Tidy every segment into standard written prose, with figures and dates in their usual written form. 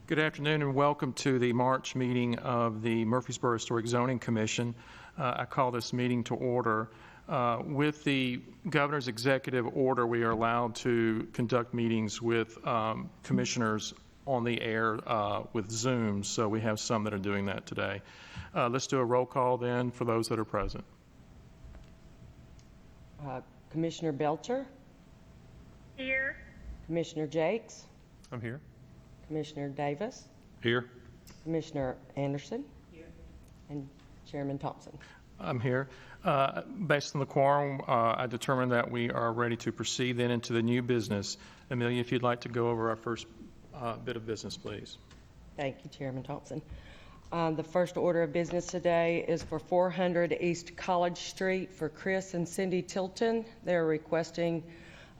Good afternoon and welcome to the March meeting of the Murfreesboro Historic Zoning Commission. I call this meeting to order. With the governor's executive order, we are allowed to conduct meetings with commissioners on the air with Zoom, so we have some that are doing that today. Let's do a roll call then for those that are present. Commissioner Belcher? Here. Commissioner Jakes? I'm here. Commissioner Davis? Here. Commissioner Anderson? Here. And Chairman Thompson? I'm here. Based on the quorum, I determined that we are ready to proceed then into the new business. Amelia, if you'd like to go over our first bit of business, please. Thank you, Chairman Thompson. The first order of business today is for 400 East College Street for Chris and Cindy Tilton. They're requesting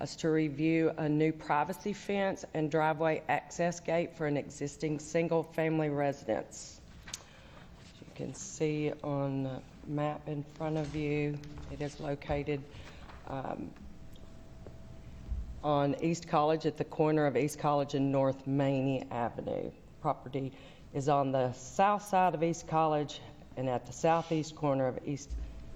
us to review a new privacy fence and driveway access gate for an existing single-family residence. As you can see on the map in front of you, it is located on East College at the corner of East College and North Maney Avenue. Property is on the south side of East College and at the southeast corner of East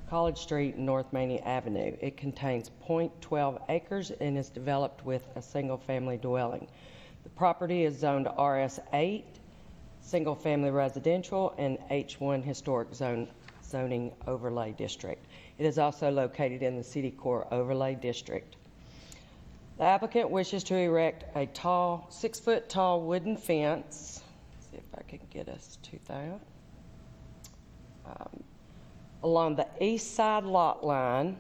College Street and North Maney Avenue. It contains 0.12 acres and is developed with a single-family dwelling. The property is zoned RS8, single-family residential, and H1 historic zoning overlay district. It is also located in the City Core overlay district. The applicant wishes to erect a 6-foot tall wooden fence. Let's see if I can get us to that. Along the east side lot line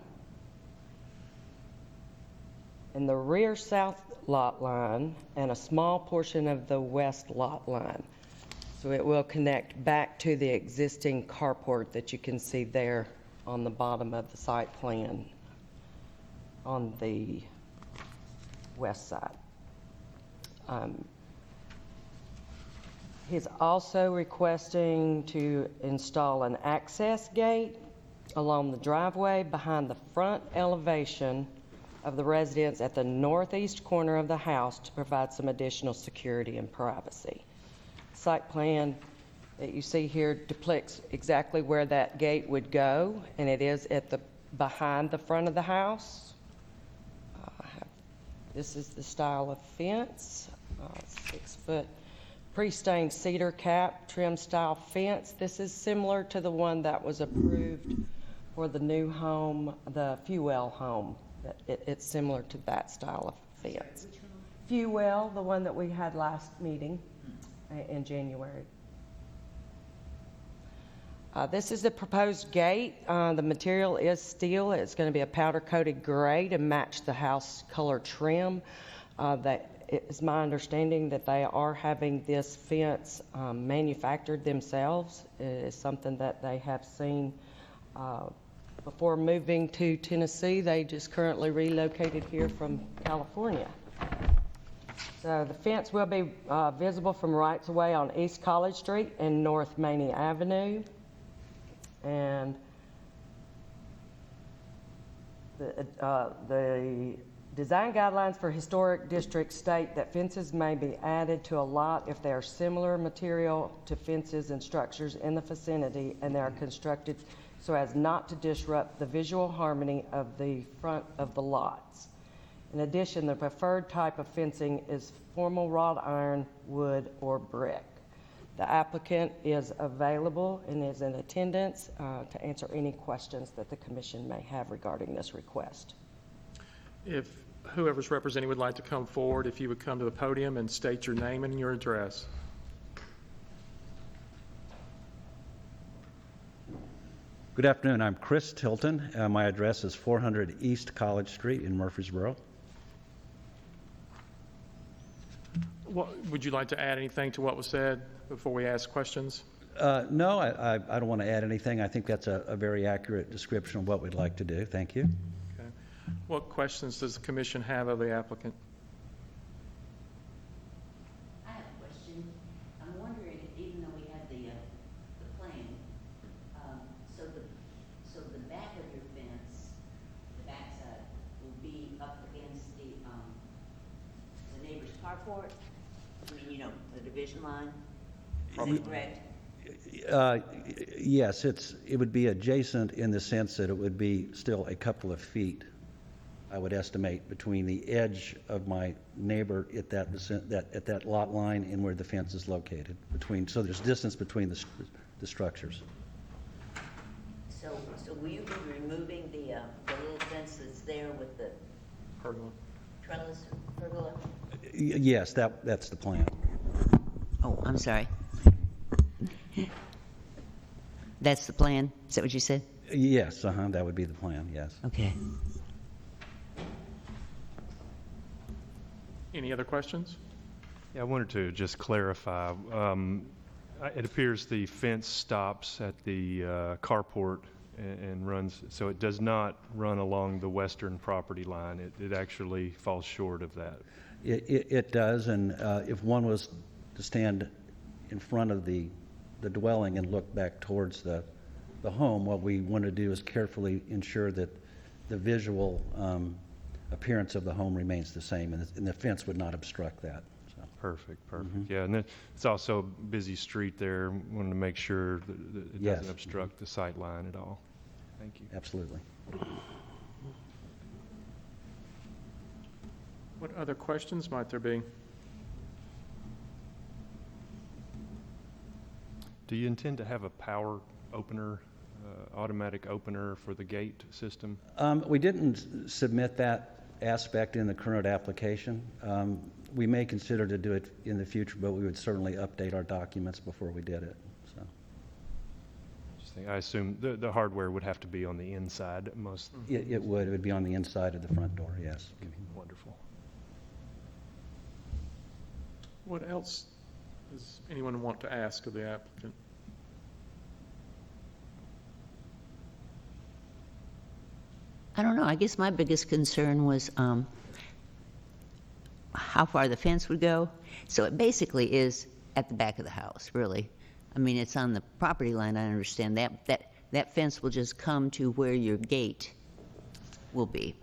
and the rear south lot line and a small portion of the west lot line. So it will connect back to the existing carport that you can see there on the bottom of the site plan on the west side. He's also requesting to install an access gate along the driveway behind the front elevation of the residence at the northeast corner of the house to provide some additional security and privacy. Site plan that you see here depicts exactly where that gate would go, and it is at the behind the front of the house. This is the style of fence, 6-foot pre-stained cedar cap trim style fence. This is similar to the one that was approved for the new home, the Fuel home. It's similar to that style of fence. Fuel, the one that we had last meeting in January. This is the proposed gate. The material is steel. It's going to be a powder coated gray to match the house color trim. It is my understanding that they are having this fence manufactured themselves. It is something that they have seen before moving to Tennessee. They just currently relocated here from California. So the fence will be visible from rights of way on East College Street and North Maney Avenue. And the design guidelines for historic districts state that fences may be added to a lot if they are similar material to fences and structures in the vicinity and they are constructed so as not to disrupt the visual harmony of the front of the lots. In addition, the preferred type of fencing is formal wrought iron, wood, or brick. The applicant is available and is in attendance to answer any questions that the commission may have regarding this request. If whoever's representing would like to come forward, if you would come to the podium and state your name and your address. Good afternoon. I'm Chris Tilton. My address is 400 East College Street in Murfreesboro. Would you like to add anything to what was said before we ask questions? No, I don't want to add anything. I think that's a very accurate description of what we'd like to do. Thank you. Okay. What questions does the commission have of the applicant? I have a question. I'm wondering, even though we have the plan, so the back of your fence, the backside, will be up against the neighbor's carport. I mean, the division line? Is that correct? Yes, it would be adjacent in the sense that it would be still a couple of feet, I would estimate, between the edge of my neighbor at that lot line and where the fence is located. So there's distance between the structures. So will you be removing the little fence that's there with the Pergola. trellis, pergola? Yes, that's the plan. Oh, I'm sorry. That's the plan? Is that what you said? Yes, that would be the plan, yes. Okay. Any other questions? Yeah, I wanted to just clarify. It appears the fence stops at the carport and runs, so it does not run along the western property line. It actually falls short of that. It does, and if one was to stand in front of the dwelling and look back towards the home, what we want to do is carefully ensure that the visual appearance of the home remains the same, and the fence would not obstruct that. So. Perfect. Yeah, and then it's also a busy street there. Wanted to make sure that it Yes. doesn't obstruct the sight line at all. Thank you. Absolutely. What other questions might there be? Do you intend to have a power opener, automatic opener for the gate system? We didn't submit that aspect in the current application. We may consider to do it in the future, but we would certainly update our documents before we did it. So. I assume the hardware would have to be on the inside most. It would be on the inside of the front door, yes. Wonderful. What else does anyone want to ask of the applicant? I don't know. I guess my biggest concern was how far the fence would go. So it basically is at the back of the house, really. I mean, it's on the property line, I understand. That fence will just come to where your gate will be.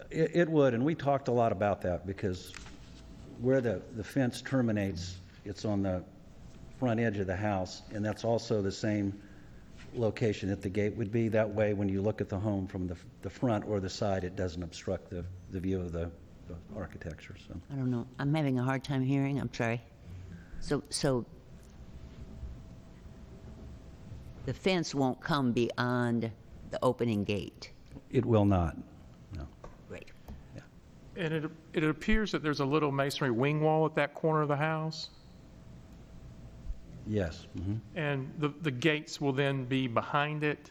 It would, and we talked a lot about that because where the fence terminates, it's on the front edge of the house, and that's also the same location that the gate would be. That way, when you look at the home from the front or the side, it doesn't obstruct the view of the architecture. So I don't know. I'm having a hard time hearing. I'm sorry. So the fence won't come beyond the opening gate. it will not, no. Great. And it appears that there's a little masonry wing wall at that corner of the house, Yes, and the gates will then be behind it.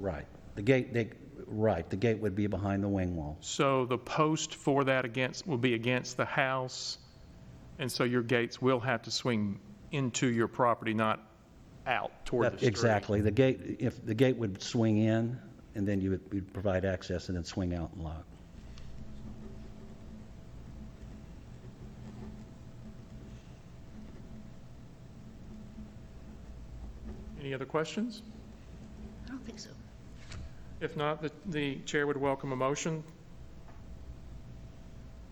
right. The gate would be behind the wing wall. So the post for that will be against the house, and so your gates will have to swing into your property, not out toward the street. Exactly. The gate would swing in, and then you'd provide access and then swing out and lock. Any other questions? I don't think so. If not, the chair would welcome a motion.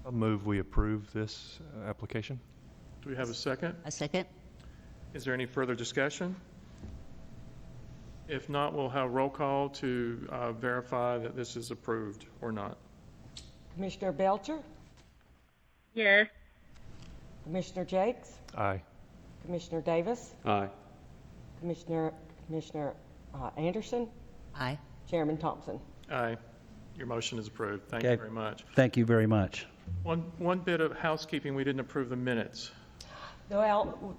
I'll move we approve this application. Do we have a second? A second? Is there any further discussion? If not, we'll have roll call to verify that this is approved or not. Commissioner Belcher, Yes. Commissioner Jakes, Aye. Commissioner Davis, Aye. Commissioner Anderson, Aye. Chairman Thompson. Aye. Your motion is approved. Thank you Okay. very much. Thank you very much. One bit of housekeeping, we didn't approve the minutes. Well,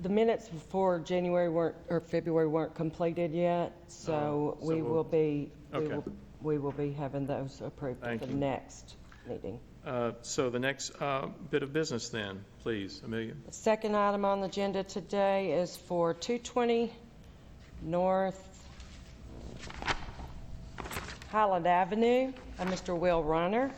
the minutes for January or February weren't completed yet, so so we we'll- will be, Okay. we will be having those approved Thank for the you. next meeting. So the next bit of business then, please, Amelia. The second item on the agenda today is for 220 North Highland Avenue, Mr. Will Runner.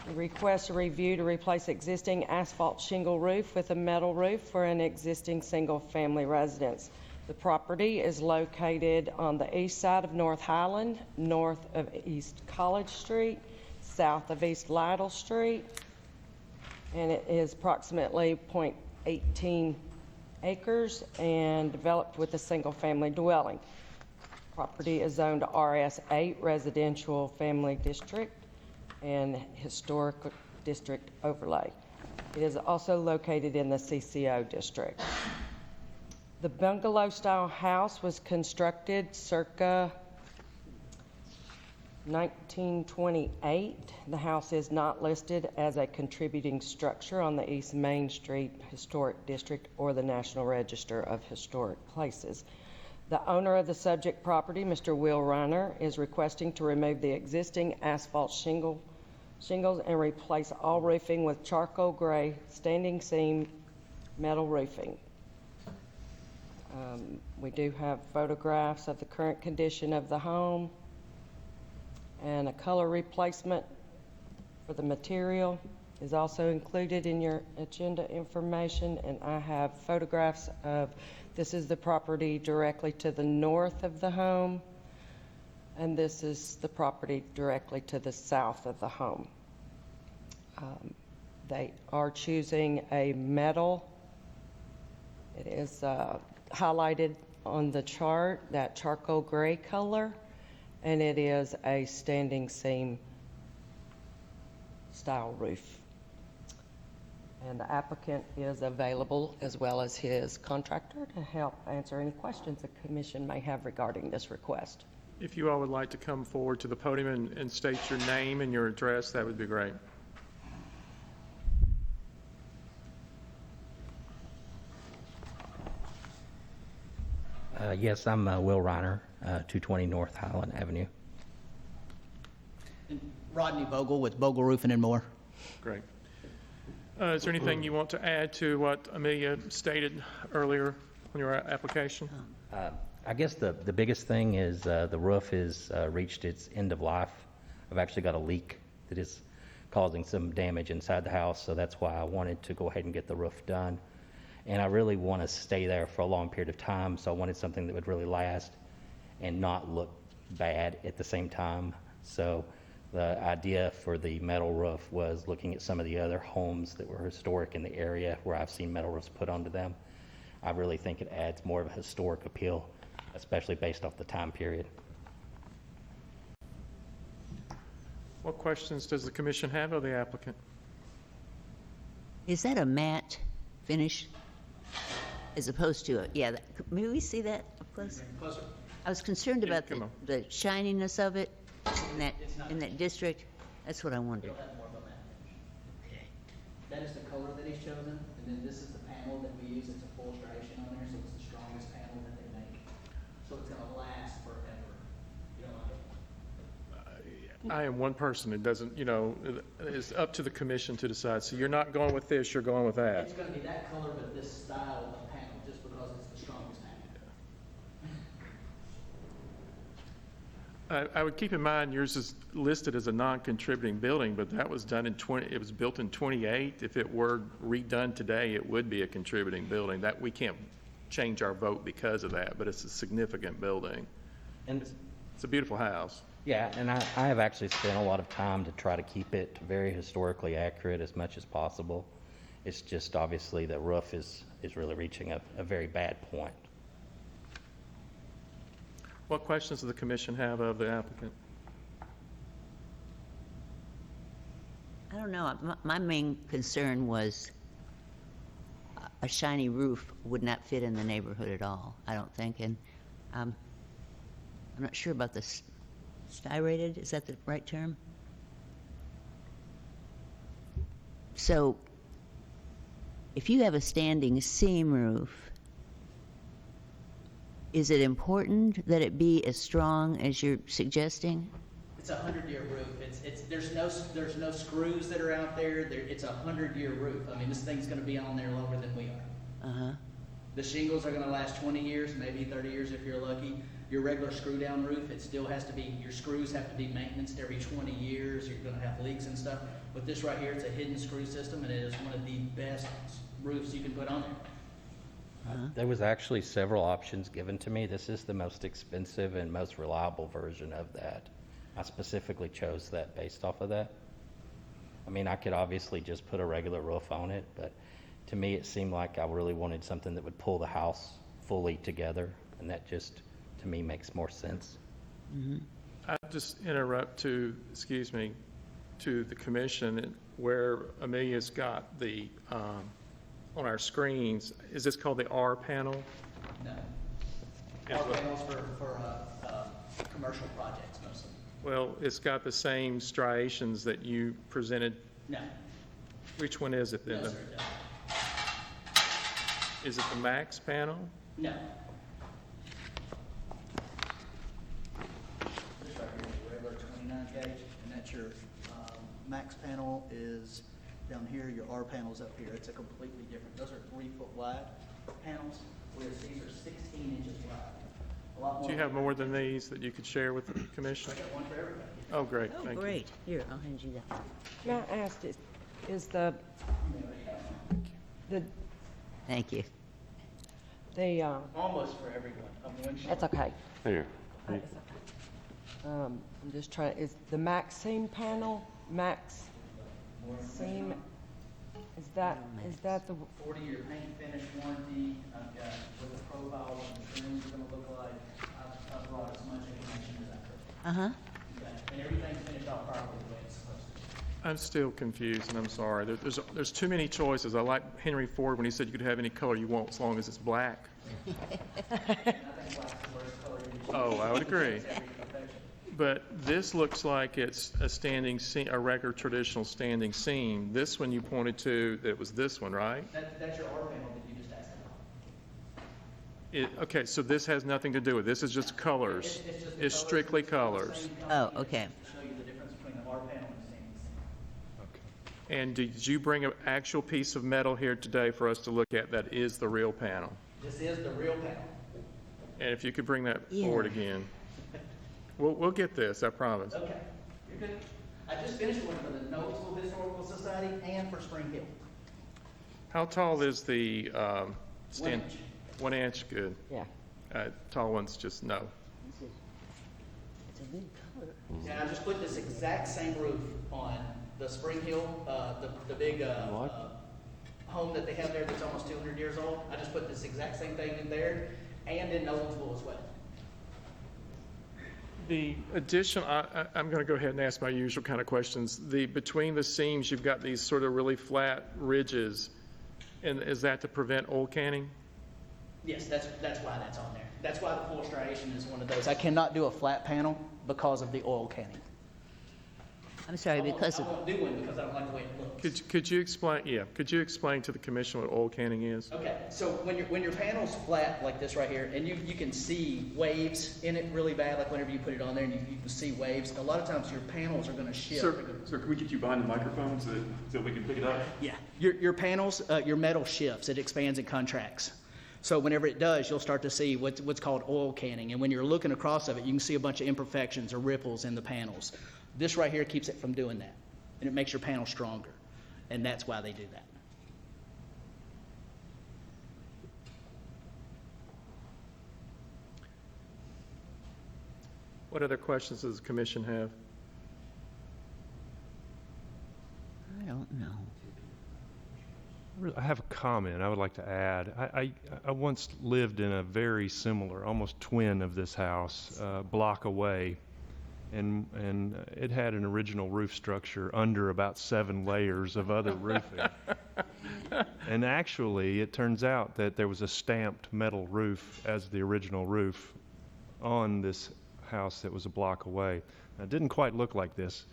He requests a review to replace existing asphalt shingle roof with a metal roof for an existing single-family residence. The property is located on the east side of North Highland, north of East College Street, south of East Lytle Street, and it is approximately 18 acres and developed with a single-family dwelling. Property is zoned RS8 Residential Family District and Historic District Overlay. It is also located in the CCO district. The bungalow-style house was constructed circa 1928. The house is not listed as a contributing structure on the East Main Street Historic District or the National Register of Historic Places. The owner of the subject property, Mr. Will Reiner, is requesting to remove the existing asphalt shingles and replace all roofing with charcoal gray standing seam metal roofing. We do have photographs of the current condition of the home and a color replacement for the material is also included in your agenda information, and I have photographs of, this is the property directly to the north of the home, and this is the property directly to the south of the home. They are choosing a metal. It is highlighted on the chart, that charcoal gray color, and it is a standing seam style roof. And the applicant is available, as well as his contractor, to help answer any questions the commission may have regarding this request. If you all would like to come forward to the podium and state your name and your address, that would be great. Yes, I'm Will Reiner, 220 North Highland Avenue. And Rodney Bogle with Bogle Roofing and More. Great. Is there anything you want to add to what Amelia stated earlier on your application? I guess the biggest thing is the roof has reached its end of life. I've actually got a leak that is causing some damage inside the house, so that's why I wanted to go ahead and get the roof done. And I really want to stay there for a long period of time, so I wanted something that would really last and not look bad at the same time. So the idea for the metal roof was looking at some of the other homes that were historic in the area where I've seen metal roofs put onto them. I really think it adds more of a historic appeal, especially based off the time period. What questions does the commission have of the applicant? Is that a matte finish as opposed to a, yeah, may we see that up close? Closer. I was concerned Yeah, about come on. the shininess of it in that district. That's what I wondered. It'll have more of a matte finish. That is the color that he's chosen, and then this is the panel that we use. It's a full striation on there, so it's the strongest panel that they make. So it's gonna last forever. You don't like it? I am one person. It doesn't, it's up to the commission to decide. So you're not going with this, you're going with that. It's gonna be that color, but this style of panel, just because it's the strongest panel. I would keep in mind yours is listed as a non-contributing building, but that was done it was built in 28. If it were redone today, it would be a contributing building. That, we can't change our vote because of that, but it's a significant building. And It's a beautiful house. yeah, and I have actually spent a lot of time to try to keep it very historically accurate as much as possible. It's just obviously the roof is really reaching a very bad point. What questions does the commission have of the applicant? I don't know. My main concern was a shiny roof would not fit in the neighborhood at all, I don't think. And I'm not sure about this styrated. Is that the right term? So if you have a standing seam roof, is it important that it be as strong as you're suggesting? It's a 100-year roof. There's no screws that are out there. It's a 100-year roof. I mean, this thing's gonna be on there longer than we are. Uh-huh. The shingles are gonna last 20 years, maybe 30 years if you're lucky. Your regular screw-down roof, it still has to be, your screws have to be maintained every 20 years. You're gonna have leaks and stuff. With this right here, it's a hidden screw system, and it is one of the best roofs you can put on there. There was actually several options given to me. This is the most expensive and most reliable version of that. I specifically chose that based off of that. I mean, I could obviously just put a regular roof on it, but To me, it seemed like I really wanted something that would pull the house fully together, and that just, to me, makes more sense. I'll just interrupt to, excuse me, to the commission, where Amelia's got the, on our screens, is this called the R panel? No. Our panels for commercial projects mostly. Well, it's got the same striations that you presented. No. Which one is it then? No, sir, it doesn't. Is it the max panel? No. This right here is a regular 29 gauge, and that's your max panel is down here, your R panel's up here. It's a completely different, those are 3 foot wide panels, whereas these are 16 inches wide. A lot more. Do you have more than these that you could share with the commission? I got one for everybody. Oh, great, Oh, thank you. great. Here, I'll hand you that. May I ask, is the, Thank you. Almost for everyone. One sheet. that's okay. Here. I'm just trying, is the max seam panel, max seam, is that the, 40-year paint finish warranty. I've got what the profile of the trims are gonna look like. I've brought as much information as I could. Uh-huh. Okay. And everything's finished off properly the way it's supposed to. I'm still confused, and I'm sorry. There's too many choices. I like Henry Ford when he said you could have any color you want as long as it's black. Oh, I would agree. But this looks like it's a standing seam, a regular traditional standing seam. This one you pointed to, that was this one, right? That's your R panel that you just asked about. Okay, so this has nothing to do with, this is just colors. It's just the It's colors. strictly It's the colors. same Oh, company okay. To show you the difference between the R panel and the standing seam. Okay. And did you bring an actual piece of metal here today for us to look at that is the real panel? This is the real panel. And if you could bring that Yeah. forward again. We'll get this, I promise. Okay, you're good. I just finished one for the Noblesville Historical Society and for Spring Hill. How tall is the stand? 1 inch. 1 inch, good. yeah. Tall ones, just no. It's a good color. And I just put this exact same roof on the Spring Hill, the big home that they have there that's almost 200 years old. I just put this exact same thing in there and in Noblesville as well. The addition, I'm going to go ahead and ask my usual kind of questions. Between the seams, you've got these sort of really flat ridges, and is that to prevent oil canning? Yes, that's why that's on there. That's why the full striation is one of those. I cannot do a flat panel because of the oil canning. I'm sorry, because I of, won't do one because I don't like the way it looks. Could you explain, could you explain to the commission what oil canning is? Okay, so when your panel's flat like this right here, and you can see waves in it really bad, like whenever you put it on there and you can see waves, a lot of times your panels are gonna shift. Sir, can we get you behind the microphone so we can pick it up? Yeah, your panels, your metal shifts, it expands and contracts. So whenever it does, you'll start to see what's called oil canning, and when you're looking across of it, you can see a bunch of imperfections or ripples in the panels. This right here keeps it from doing that, and it makes your panel stronger, and that's why they do that. What other questions does the commission have? I don't know. I have a comment I would like to add. I once lived in a very similar, almost twin of this house, block away, and it had an original roof structure under about 7 layers of other roofing. And actually, it turns out that there was a stamped metal roof as the original roof on this house that was a block away. Now, it didn't quite look like this,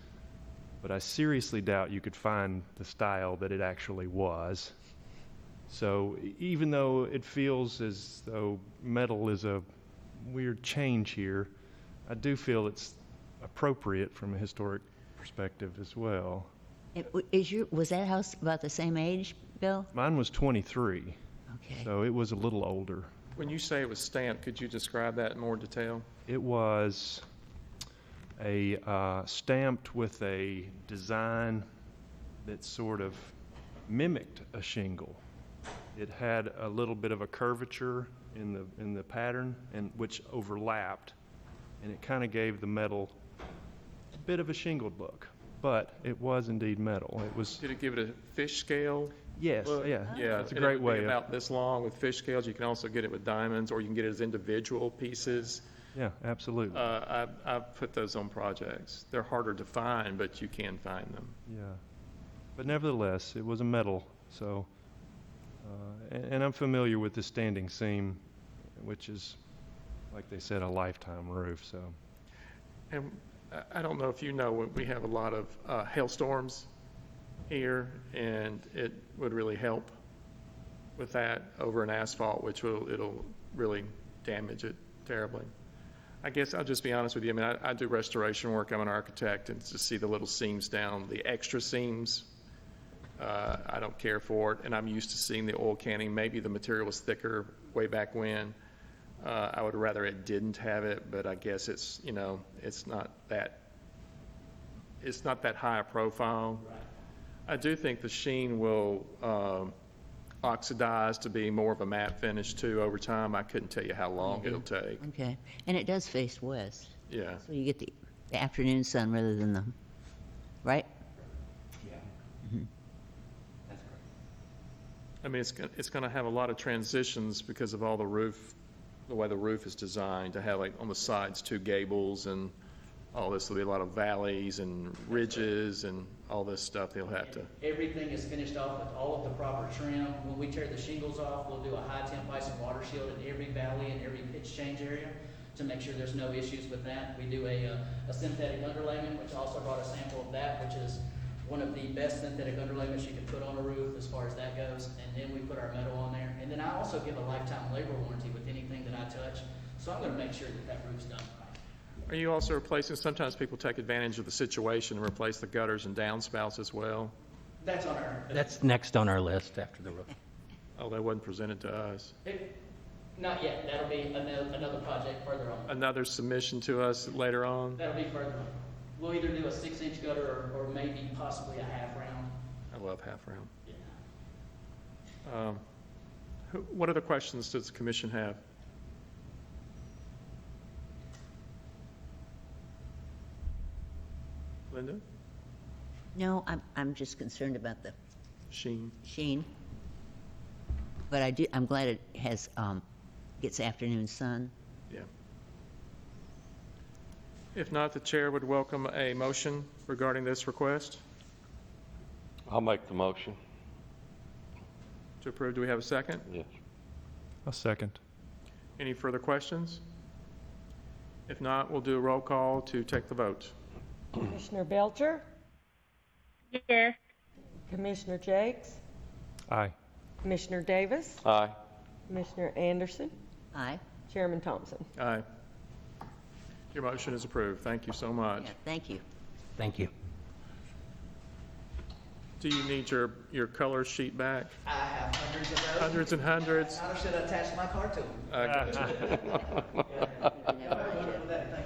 but I seriously doubt you could find the style that it actually was. So even though it feels as though metal is a weird change here, I do feel it's appropriate from a historic perspective as well. Was that house about the same age, Bill? Mine was 23, Okay. so it was a little older. When you say it was stamped, could you describe that in more detail? It was stamped with a design that sort of mimicked a shingle. It had a little bit of a curvature in the pattern, and which overlapped, and it kind of gave the metal a bit of a shingled look. But it was indeed metal. It was, Did it give it a fish scale? Yes, Look, yeah. Yeah, It's a and it great would be way of, about this long with fish scales. You can also get it with diamonds, or you can get it as individual pieces. yeah, absolutely. I've put those on projects. They're harder to find, but you can find them. Yeah. But nevertheless, it was a metal, so, and I'm familiar with the standing seam, which is, like they said, a lifetime roof, so. And I don't know if you know, we have a lot of hailstorms here, and it would really help with that over an asphalt, it'll really damage it terribly. I guess I'll just be honest with you. I mean, I do restoration work. I'm an architect, and to see the little seams down, the extra seams, I don't care for it. And I'm used to seeing the oil canning. Maybe the material was thicker way back when. I would rather it didn't have it, but I guess it's not that high a profile. I do think the sheen will oxidize to be more of a matte finish too over time. I couldn't tell you how long it'll take. Okay. And it does face west, Yeah. so you get the afternoon sun rather than the, right? I mean, it's going to have a lot of transitions because of all the way the roof is designed to have, like, on the sides, 2 gables and all this. There'll be a lot of valleys and ridges and all this stuff they'll have to. Everything is finished off with all of the proper trim. When we tear the shingles off, we'll do a high temp ice and water shield in every valley and every pitch change area to make sure there's no issues with that. We do a synthetic underlayment, which I also brought a sample of that, which is one of the best synthetic underlayments you can put on a roof as far as that goes. And then we put our metal on there. And then I also give a lifetime labor warranty with anything that I touch. So I'm going to make sure that roof's done right. Are you also replacing, sometimes people take advantage of the situation and replace the gutters and downspouts as well? That's on our. That's next on our list after the roof. Oh, that wasn't presented to us. Not yet. That'll be another project further on. Another submission to us later on? That'll be further on. We'll either do a 6-inch gutter or maybe possibly a half round. I love half round. Yeah. What other questions does the commission have? Linda? No, I'm just concerned about the Sheen? sheen. But I'm glad it has, gets afternoon sun. Yeah. If not, the chair would welcome a motion regarding this request I'll make the motion. to approve. Do we have a second? Yes. A second. Any further questions? If not, we'll do a roll call to take the vote. Commissioner Belcher, Yes. Commissioner Jakes, Aye. Commissioner Davis, Aye. Commissioner Anderson, Aye. Chairman Thompson. Aye. Your motion is approved. Thank you so much. Yeah, thank you. Thank you. Do you need your color sheet back? I have hundreds of those. Hundreds and hundreds? I should attach my car to them. I got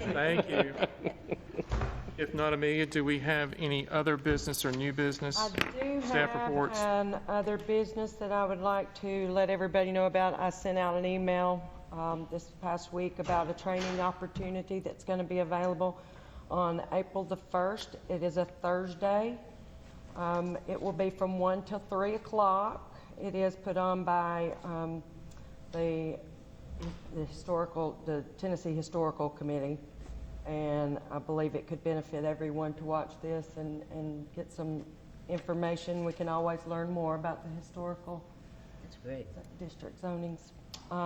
you. Thank you. If not, Amelia, do we have any other business or new business? I do Staff have reports? an other business that I would like to let everybody know about. I sent out an email this past week about a training opportunity that's going to be available on April the 1st. It is a Thursday. It will be from 1 till 3 o'clock. It is put on by the Tennessee Historical Committee. And I believe it could benefit everyone to watch this and get some information. We can always learn more about the historical That's great. district zonings. We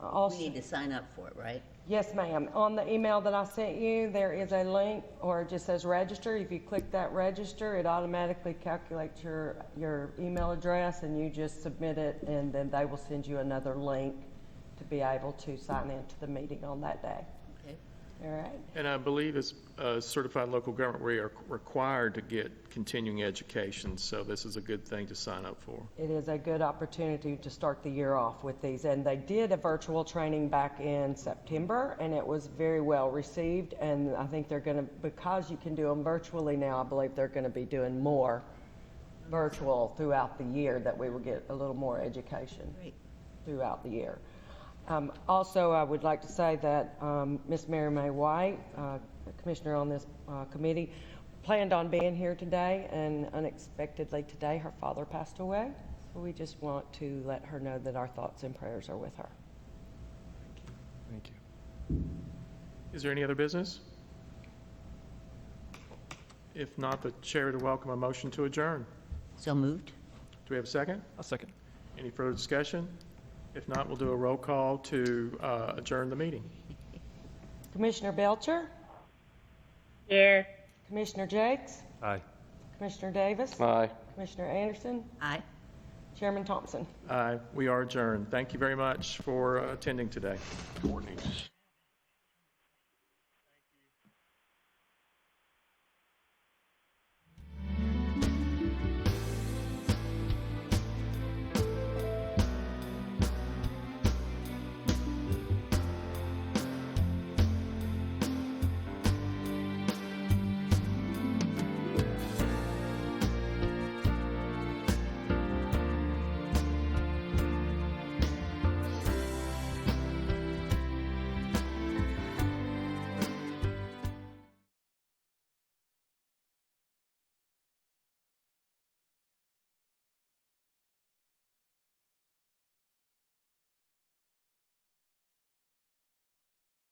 Also, need to sign up for it, right? yes, ma'am. On the email that I sent you, there is a link, or it just says register. If you click that register, it automatically calculates your email address, and you just submit it, and then they will send you another link to be able to sign into the meeting on that day. Okay. All right? And I believe as a certified local government, we are required to get continuing education, so this is a good thing to sign up for. It is a good opportunity to start the year off with these. And they did a virtual training back in September, and it was very well received. And I think they're going to, because you can do them virtually now, I believe they're going to be doing more virtual throughout the year, that we will get a little more education Great. throughout the year. Also, I would like to say that Ms. Mary Mae White, commissioner on this committee, planned on being here today, and unexpectedly today her father passed away. We just want to let her know that our thoughts and prayers are with her. Thank you. Is there any other business? If not, the chair would welcome a motion to adjourn. So moved? Do we have a second? A second. Any further discussion? If not, we'll do a roll call to adjourn the meeting. Commissioner Belcher, Yes. Commissioner Jakes, Aye. Commissioner Davis, Aye. Commissioner Anderson, Aye. Chairman Thompson. Aye, we are adjourned. Thank you very much for attending today. Courtney's.